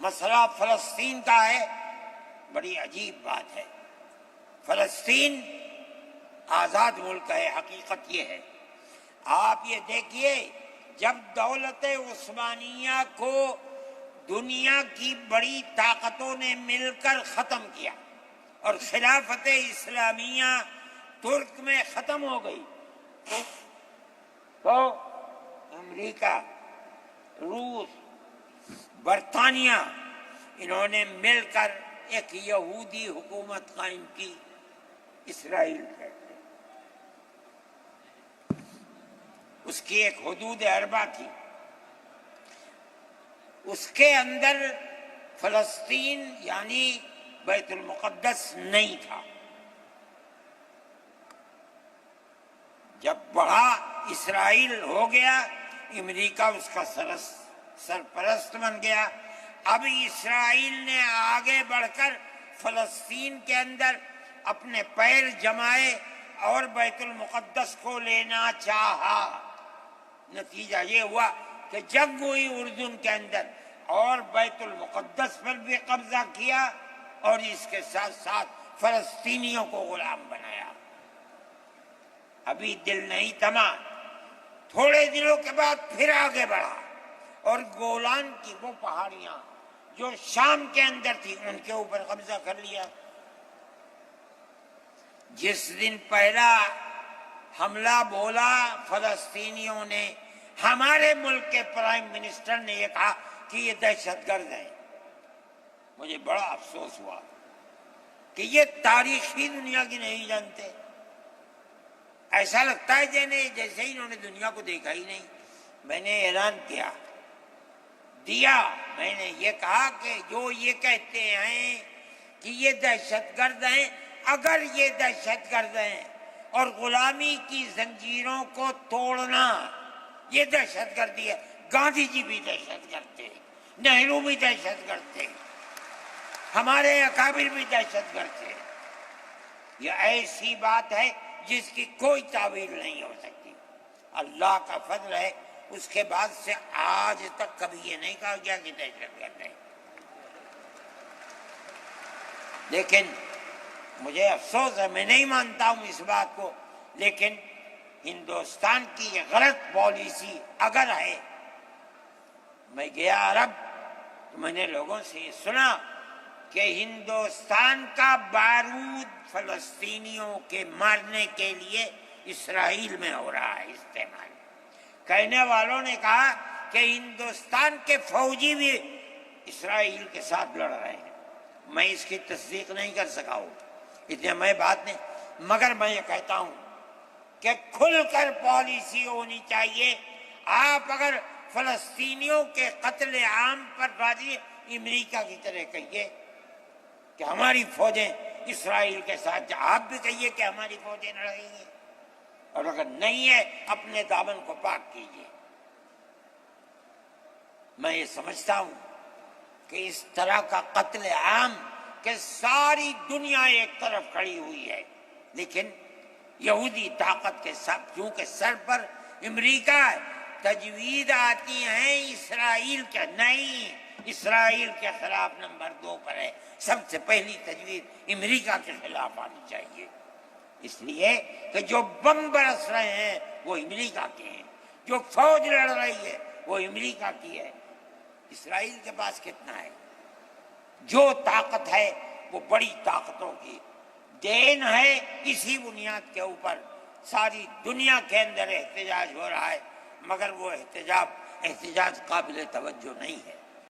مسئلہ فلسطین کا ہے، بڑی عجیب بات ہے۔ فلسطین آزاد ملک ہے، حقیقت یہ ہے۔ آپ یہ دیکھیے، جب دولت عثمانیہ کو دنیا کی بڑی طاقتوں نے مل کر ختم کیا اور خلافت اسلامیہ ترک میں ختم ہو گئی، تو امریکہ، روس، برطانیہ، انہوں نے مل کر ایک یہودی حکومت قائم کی، اسرائیل کہتے ہیں۔ اس کی ایک حدود اربع تھی، اس کے اندر فلسطین یعنی بیت المقدس نہیں تھا۔ جب بڑا اسرائیل ہو گیا، امریکہ اس کا سرپرست بن گیا۔ اب اسرائیل نے آگے بڑھ کر فلسطین کے اندر اپنے پیر جمائے اور بیت المقدس کو لینا چاہا۔ نتیجہ یہ ہوا کہ جنگ ہوئی اردن کے اندر اور بیت المقدس پر بھی قبضہ کیا اور اس کے ساتھ ساتھ فلسطینیوں کو غلام بنایا۔ ابھی دل نہیں تھما، تھوڑے دنوں کے بعد پھر آگے بڑھا اور گولان کی وہ پہاڑیاں جو شام کے اندر تھی ان کے اوپر قبضہ کر لیا۔ جس دن پہلا حملہ بولا فلسطینیوں نے، ہمارے ملک کے پرائم منسٹر نے یہ کہا کہ یہ دہشت گرد ہیں۔ مجھے بڑا افسوس ہوا کہ یہ تاریخی دنیا کی نہیں جانتے۔ ایسا لگتا ہے جیسے انہوں نے دنیا کو دیکھا ہی نہیں۔ میں نے اعلان دیا، میں نے یہ کہا کہ جو یہ کہتے ہیں کہ یہ دہشت گرد ہیں، اگر یہ دہشت گرد ہیں اور غلامی کی زنجیروں کو توڑنا یہ دہشت گردی ہے، گاندھی جی بھی دہشت گرد تھے، نہرو بھی دہشت گرد تھے، ہمارے اکابر بھی دہشت گرد تھے۔ یہ ایسی بات ہے جس کی کوئی تعویل نہیں ہو سکتی۔ اللہ کا فضل ہے، اس کے بعد سے آج تک کبھی یہ نہیں کہا گیا کہ دہشت گرد ہے۔ لیکن مجھے افسوس ہے، میں نہیں مانتا ہوں اس بات کو، لیکن ہندوستان کی یہ غلط پالیسی اگر ہے۔ میں گیا عرب تو میں نے لوگوں سے یہ سنا کہ ہندوستان کا بارود فلسطینیوں کے مارنے کے لیے اسرائیل میں ہو رہا ہے استعمال۔ کہنے والوں نے کہا کہ ہندوستان کے فوجی بھی اسرائیل کے ساتھ لڑ رہے ہیں۔ میں اس کی تصدیق نہیں کر سکا ہوں، اتنے میں بات نہیں، مگر میں یہ کہتا ہوں کہ کھل کر پالیسی ہونی چاہیے۔ آپ اگر فلسطینیوں کے قتل عام پر راضی، امریکہ کی طرح کہیے کہ ہماری فوجیں اسرائیل کے ساتھ، آپ بھی کہیے کہ ہماری فوجیں لڑیں گی، اور اگر نہیں ہے اپنے دامن کو پاک کیجیے۔ میں یہ سمجھتا ہوں کہ اس طرح کا قتل عام کہ ساری دنیا ایک طرف کھڑی ہوئی ہے، لیکن یہودی طاقت کے ساتھ کیونکہ سر پر امریکہ ہے، تجویز آتی ہیں اسرائیل کے، نہیں، اسرائیل کے خلاف نمبر 2 پر ہے۔ سب سے پہلی تجویز امریکہ کے خلاف آنی چاہیے، اس لیے کہ جو بم برس رہے ہیں وہ امریکہ کے ہیں، جو فوج لڑ رہی ہے وہ امریکہ کی ہے۔ اسرائیل کے پاس کتنا ہے؟ جو طاقت ہے وہ بڑی طاقتوں کی دین ہے۔ اسی بنیاد کے اوپر ساری دنیا کے اندر احتجاج ہو رہا ہے، مگر وہ احتجاج قابل توجہ نہیں ہے۔